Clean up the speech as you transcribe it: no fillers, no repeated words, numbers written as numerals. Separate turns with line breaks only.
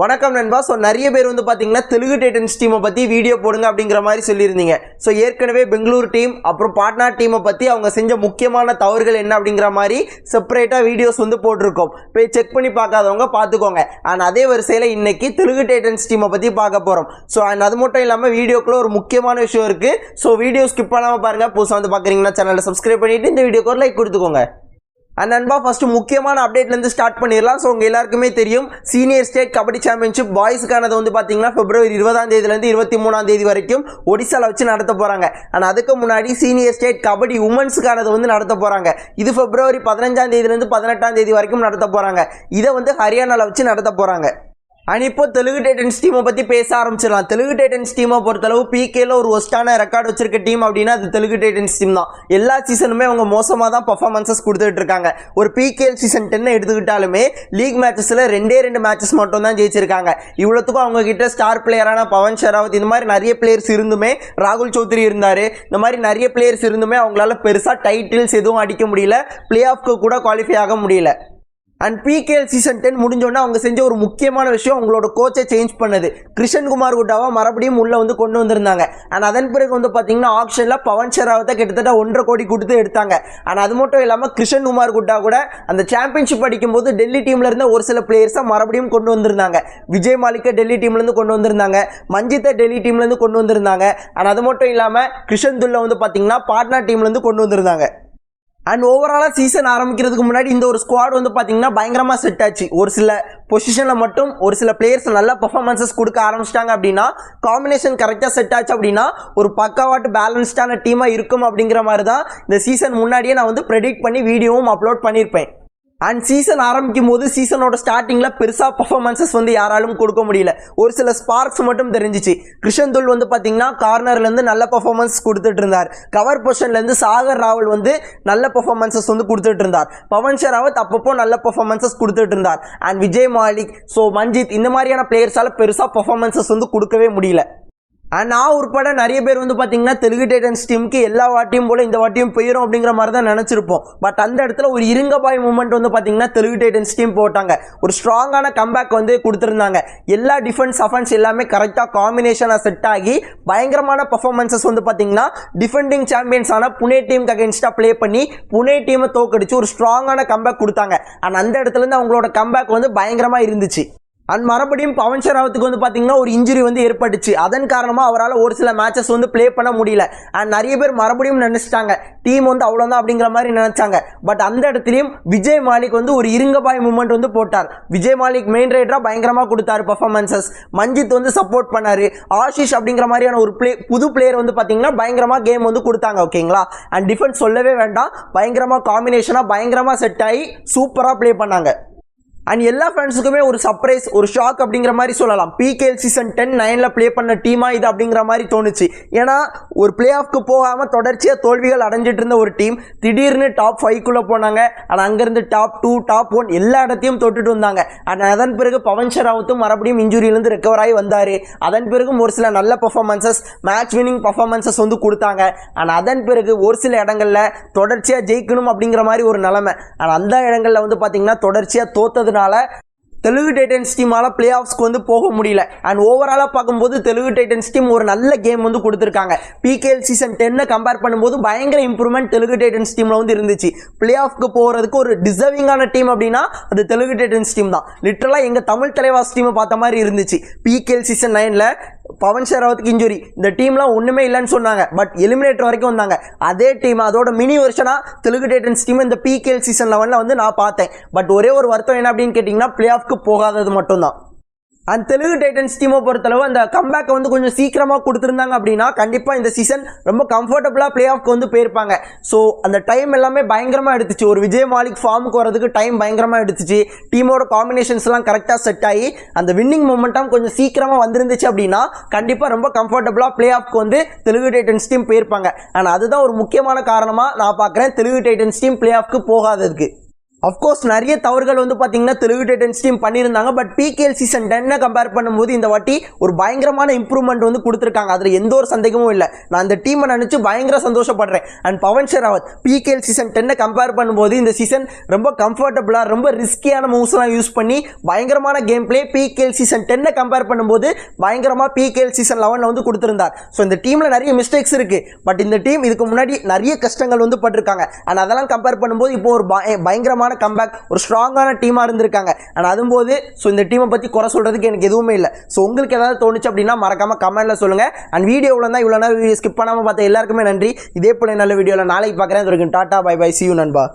வணக்கம் நண்பா. ஸோ நிறைய பேர் வந்து பார்த்தீங்கன்னா தெலுங்கு டைட்டன்ஸ் டீமை பற்றி வீடியோ போடுங்க அப்படிங்கிற மாதிரி சொல்லியிருந்தீங்க. ஸோ ஏற்கனவே பெங்களூர் டீம் அப்புறம் பாட்னா டீமை பற்றி அவங்க செஞ்ச முக்கியமான தவறுகள் என்ன அப்படிங்கிற மாதிரி செப்பரேட்டாக வீடியோஸ் வந்து போட்டிருக்கோம். போய் செக் பண்ணி பார்க்காதவங்க பார்த்துக்கோங்க. அண்ட் அதே வரிசையில் இன்னைக்கு தெலுங்கு டைட்டன்ஸ் டீமை பற்றி பார்க்க போகிறோம். ஸோ அண்ட் அது மட்டும் இல்லாமல் வீடியோக்குள்ள ஒரு முக்கியமான விஷயம் இருக்குது. ஸோ வீடியோ ஸ்கிப் பண்ணாமல் பாருங்கள். புதுசாக வந்து பார்க்குறீங்கன்னா சேனலை சப்ஸ்கிரைப் பண்ணிவிட்டு இந்த வீடியோக்கு ஒரு லைக் கொடுத்துக்கோங்க. அண்ட் நண்பா, ஃபஸ்ட்டு முக்கியமான அப்டேட்லேருந்து ஸ்டார்ட் பண்ணிடலாம். ஸோ உங்கள் எல்லாருக்குமே தெரியும், சீனியர் ஸ்டேட் கபடி சாம்பியன்ஷிப் பாய்ஸுக்கானது வந்து பார்த்தீங்கன்னா February 20 23 வரைக்கும் ஒடிசாவில் வச்சு நடத்த போகிறாங்க. ஆனால் அதுக்கு முன்னாடி சீனியர் ஸ்டேட் கபடி உமன்ஸுக்கானது வந்து நடத்த போகிறாங்க. இது February 15 18 வரைக்கும் நடத்த போகிறாங்க. இதை வந்து ஹரியானாவில் வச்சு நடத்த போகிறாங்க. அண்ட் இப்போ தெலுங்கு டைட்டன்ஸ் டீமை பற்றி பேச ஆரம்பிச்சிடலாம். தெலுங்கு டைட்டன்ஸ் டீமை பொறுத்தளவு பிகேல ஒரு ஒஸ்டான ரெக்கார்டு வச்சிருக்க டீம் அப்படின்னா அது தெலுங்கு டைட்டன்ஸ் டீம் தான். எல்லா சீசனுமே அவங்க மோசமாக தான் பர்ஃபார்மன்ஸஸ் கொடுத்துட்டு இருக்காங்க. ஒரு பிகேஎல் சீசன் 10 எடுத்துக்கிட்டாலுமே லீக் மேட்சஸில் 2 மேட்சஸ் மட்டும் தான் ஜெயிச்சிருக்காங்க. இவ்வளோத்துக்கும் அவங்க கிட்ட ஸ்டார் பிளேயரான பவன் ஷெராவத் இந்த மாதிரி நிறைய பிளேயர்ஸ் இருந்துமே, ராகுல் சௌத்ரி இருந்தார், இந்த மாதிரி நிறைய பிளேயர்ஸ் இருந்துமே அவங்களால பெருசாக டைட்டில்ஸ் எதுவும் அடிக்க முடியல, பிளே ஆஃப்க்கு கூட குவாலிஃபை ஆக முடியல. அண்ட் பிகேஎல் சீசன் 10 முடிஞ்சோன்னா அவங்க செஞ்ச ஒரு முக்கியமான விஷயம், அவங்களோட கோச்சை சேஞ்ச் பண்ணது. கிருஷ்ணன் குமார் குட்டாவை மறுபடியும் உள்ளே வந்து கொண்டு வந்திருந்தாங்க. அண்ட் அதன் பிறகு வந்து பார்த்தீங்கன்னா ஆப்ஷனில் பவன் ஷெராவத்தை கிட்டத்தட்ட 1.5 கோடி கொடுத்து எடுத்தாங்க. அண்ட் அது மட்டும் இல்லாமல் கிருஷ்ணன் குமார் குட்டா கூட அந்த சாம்பியன்ஷிப் அடிக்கும்போது டெல்லி டீமில் இருந்த ஒரு சில பிளேயர்ஸை மறுபடியும் கொண்டு வந்திருந்தாங்க. விஜய் மாலிக்கை டெல்லி டீம்லேருந்து கொண்டு வந்திருந்தாங்க, மஞ்சித்தை டெல்லி டீம்லேருந்து கொண்டு வந்திருந்தாங்க. அண்ட் அது மட்டும் இல்லாமல் கிருஷ்ணன் துல்லை வந்து பார்த்தீங்கன்னா பாட்னா டீம்லேருந்து கொண்டு வந்திருந்தாங்க. அண்ட் ஓவராலாக சீசன் ஆரம்பிக்கிறதுக்கு முன்னாடி இந்த ஒரு ஸ்குவாட் வந்து பார்த்தீங்கன்னா பயங்கரமாக செட் ஆச்சு. ஒரு சில பொசிஷனில் மட்டும் ஒரு சில பிளேயர்ஸ் நல்ல பர்ஃபார்மன்ஸஸ் கொடுக்க ஆரம்பிச்சிட்டாங்க அப்படின்னா, காம்பினேஷன் கரெக்டாக செட் ஆச்சு அப்படின்னா ஒரு பக்காவாட்டு பேலன்ஸ்டான டீமாக இருக்கும் அப்படிங்கிற மாதிரி தான் இந்த சீசன் முன்னாடியே நான் வந்து ப்ரெடிக்ட் பண்ணி வீடியோவும் அப்லோட் பண்ணியிருப்பேன். அண்ட் சீசன் ஆரம்பிக்கும் போது சீசனோட ஸ்டார்டிங்கில் பெருசாக பர்ஃபார்மன்ஸஸ் வந்து யாராலும் கொடுக்க முடியல. ஒரு சில ஸ்பார்க்ஸ் மட்டும் தெரிஞ்சிச்சு. கிருஷ்ணன் துல் வந்து பார்த்தீங்கன்னா கார்னர்லேருந்து நல்ல பர்ஃபார்மன்ஸ் கொடுத்துட்டு இருந்தார். கவர் பொசிஷன்லேருந்து சாகர் ராவல் வந்து நல்ல பர்ஃபார்மன்ஸஸ் வந்து கொடுத்துட்டு இருந்தார். பவன் ஷெராவத் அப்பப்போ நல்ல பர்ஃபார்மன்ஸஸ் கொடுத்துட்டு இருந்தார். அண்ட் விஜய் மாலிக், ஸோ மஞ்சித் இந்த மாதிரியான பிளேயர்ஸால் பெருசாக பர்ஃபார்மன்ஸஸ் வந்து கொடுக்கவே முடியல. அண்ட் நான் உட்பட நிறைய பேர் வந்து பார்த்தீங்கன்னா தெலுங்கு டைட்டன்ஸ் டீமுக்கு எல்லா வாட்டியும் போல் இந்த வாட்டியும் போயிடும் அப்படிங்கிற மாதிரி தான் நினச்சிருப்போம். பட் அந்த இடத்துல ஒரு இருங்கபாய் மூமெண்ட் வந்து பார்த்தீங்கன்னா தெலுங்கு டைட்டன்ஸ் டீம் போட்டாங்க. ஒரு ஸ்ட்ராங்கான கம்பேக் வந்து கொடுத்துருந்தாங்க. எல்லா டிஃபென்ஸ் அஃபென்ஸ் எல்லாமே கரெக்டாக காம்பினேஷனாக செட் ஆகி பயங்கரமான பர்ஃபார்மன்ஸஸ் வந்து பார்த்தீங்கன்னா டிஃபெண்டிங் சாம்பியன்ஸான புனே டீமுக்கு அகேன்ஸ்டாக ப்ளே பண்ணி புனே டீமை தோக்கடிச்சு ஒரு ஸ்ட்ராங்கான கம்பேக் கொடுத்தாங்க. அண்ட் அந்த இடத்துலேருந்து அவங்களோட கம்பேக் வந்து பயங்கரமாக இருந்துச்சு. அண்ட் மறுபடியும் பவன் ஷெராவத்துக்கு வந்து பார்த்தீங்கன்னா ஒரு இன்ஜுரி வந்து ஏற்பட்டுச்சு. அதன் காரணமாக அவரால் ஒரு சில மேட்சஸ் வந்து ப்ளே பண்ண முடியல. அண்ட் நிறைய பேர் மறுபடியும் நினச்சிட்டாங்க டீம் வந்து அவ்வளோதான் அப்படிங்கிற மாதிரி நினச்சாங்க. பட் அந்த இடத்துலையும் விஜய் மாலிக் வந்து ஒரு இருங்கபாய் மூமெண்ட் வந்து போட்டார். விஜய் மாலிக் மெயின் ரைடராக பயங்கரமாக கொடுத்தாரு பர்ஃபார்மன்ஸஸ். மஞ்சித் வந்து சப்போர்ட் பண்ணார். ஆஷிஷ் அப்படிங்கிற மாதிரியான ஒரு புது பிளேயர் வந்து பார்த்தீங்கன்னா பயங்கரமாக கேம் வந்து கொடுத்தாங்க. ஓகேங்களா? அண்ட் டிஃபென்ஸ் சொல்லவே வேண்டாம், பயங்கரமாக காம்பினேஷனாக பயங்கரமாக செட் ஆகி சூப்பராக ப்ளே பண்ணாங்க. அண்ட் எல்லா ஃபேன்ஸுக்குமே ஒரு சர்ப்ரைஸ், ஒரு ஷாக் அப்படிங்கிற மாதிரி சொல்லலாம். பிகேஎல் சீசன் 10-9 ப்ளே பண்ண டீமாக இது அப்படிங்கிற மாதிரி தோணுச்சு. ஏன்னா ஒரு பிளே ஆஃப்க்கு போகாமல் தொடர்ச்சியாக தோல்விகள் அடைஞ்சிட்டு இருந்த ஒரு டீம் திடீர்னு டாப் 5க்குள்ளே போனாங்க. ஆனால் அங்கேருந்து டாப் 2 டாப் 1 எல்லா இடத்தையும் தொட்டுட்டு வந்தாங்க. அண்ட் அதன் பிறகு பவன் ஷெராவத்தும் மறுபடியும் இன்ஜுரியிலேருந்து ரெக்கவர் ஆகி வந்தார். அதன் பிறகும் ஒரு சில நல்ல பர்ஃபார்மன்ஸஸ், மேட்ச் வினிங் பர்ஃபார்மன்ஸஸ் வந்து கொடுத்தாங்க. அண்ட் அதன் பிறகு ஒரு சில இடங்களில் தொடர்ச்சியாக ஜெயிக்கணும் அப்படிங்கிற மாதிரி ஒரு நிலைமை. அண்ட் அந்த இடங்களில் வந்து பார்த்தீங்கன்னா தொடர்ச்சியாக தோத்தது தெலுங்கு டைட்டன்ஸ் டீமால பிளே ஆஃப்ஸ்க்கு வந்து போக முடியல. அண்ட் ஓவராலாக பார்க்கும்போது தெலுங்கு டைட்டன்ஸ் டீம் ஒரு நல்ல கேம் வந்து கொடுத்துருக்காங்க. பிகேஎல் சீசன் 10 கம்பேர் பண்ணும்போது பயங்கர இம்ப்ரூவ்மெண்ட் தெலுங்கு டைட்டன்ஸ் டீமில் வந்து இருந்துச்சு. பிளே ஆஃப்க்கு போகிறதுக்கு ஒரு டிசர்விங்கான டீம் அப்படின்னா அது தெலுங்கு டைட்டன்ஸ் டீம் தான். லிட்டரலாக எங்கள் தமிழ் தலைவாஸ் டீமை பார்த்த மாதிரி இருந்துச்சு. பிகேஎல் சீசன் 9 பவன் ஷெராவத்துக்கு இன்ஜுரி, இந்த டீம்லாம் ஒன்றுமே இல்லைன்னு சொன்னாங்க. பட் எலிமினேட்டர் வரைக்கும் வந்தாங்க. அதே டீம் அதோட மினி வெர்ஷனாக தெலுங்கு டைட்டன்ஸ் டீம் இந்த பிகேஎல் சீசன் 11 வந்து நான் பார்த்தேன். பட் ஒரே ஒரு வருத்தம் என்ன அப்படின்னு கேட்டிங்கன்னா பிளே ஆஃப்க்கு போகாதது மட்டும்தான். அண்ட் தெலுங்கு டைட்டன்ஸ் டீமை பொறுத்தளவு அந்த கம்பேக்கை வந்து கொஞ்சம் சீக்கிரமாக கொடுத்துருந்தாங்க அப்படின்னா கண்டிப்பாக இந்த சீசன் ரொம்ப கம்ஃபர்டபுளாக பிளே ஆஃப்க்கு வந்து போயிருப்பாங்க. ஸோ அந்த டைம் எல்லாமே பயங்கரமாக எடுத்துச்சு. ஒரு விஜய் மாலிக் ஃபார்முக்கு வரதுக்கு டைம் பயங்கரமாக எடுத்துச்சு. டீமோட காம்பினேஷன்ஸ்லாம் கரெக்டாக செட் ஆகி அந்த வின்னிங் மொமெண்டம் கொஞ்சம் சீக்கிரமாக வந்துருந்துச்சு அப்படின்னா கண்டிப்பாக ரொம்ப கம்ஃபர்டபுளாக பிளே ஆஃப்க்கு வந்து தெலுங்கு டைட்டன்ஸ் டீம் போயிருப்பாங்க. ஆனால் அதுதான் ஒரு முக்கியமான காரணமாக நான் பார்க்குறேன் தெலுங்கு டைட்டன்ஸ் டீம் பிளே ஆஃப்க்கு போகாததுக்கு. அஃப்கோர்ஸ் நிறைய தவறுகள் வந்து பார்த்தீங்கன்னா தெலுங்கு டைட்டன்ஸ் டீம் பண்ணியிருந்தாங்க. பட் பிகேஎல் சீசன் 10 கம்பேர் பண்ணும்போது இந்த வாட்டி ஒரு பயங்கரமான இம்ப்ரூவ்மெண்ட் வந்து கொடுத்துருக்காங்க. அதில் எந்த ஒரு சந்தேகமும் இல்லை. நான் அந்த டீமை நினச்சி பயங்கர சந்தோஷப்படுறேன். And Pavan Sehrawat PKL season 10 compare பண்ணும்போது இந்த சீசன் ரொம்ப கம்ஃபர்டபுளாக ரொம்ப ரிஸ்கியான மூவ்ஸ்லாம் யூஸ் பண்ணி பயங்கரமான game play PKL season 10 compare பண்ணும்போது பயங்கரமாக பிகேஎல் சீசன் 11 வந்து கொடுத்துருந்தார். ஸோ இந்த டீமில் நிறைய மிஸ்டேக்ஸ் இருக்குது. பட் இந்த டீம் இதுக்கு முன்னாடி நிறைய கஷ்டங்கள் வந்து பட்டிருக்காங்க. அண்ட் அதெல்லாம் கம்பேர் பண்ணும்போது இப்போ ஒரு பயங்கரமான கம்பேக் ஒரு ஸ்ட்ராங்கான டீமாக இருந்திருக்காங்க. அண்ட் அதும்போது ஸோ இந்த டீமை பற்றி குறை சொல்கிறதுக்கு எனக்கு எதுவுமே இல்லை. ஸோ உங்களுக்கு ஏதாவது தோணுச்சு அப்படின்னா மறக்காமல் கமெண்ட்டில் சொல்லுங்கள். அண்ட் வீடியோவில் தான் இவ்வளோ நேரம் வீடியோ ஸ்கிப் பண்ணாமல் பார்த்த எல்லாருக்குமே நன்றி. இதே போல நல்ல வீடியோவில் நாளைக்கு பார்க்குறேன். Tata bye bye, see you நண்பா.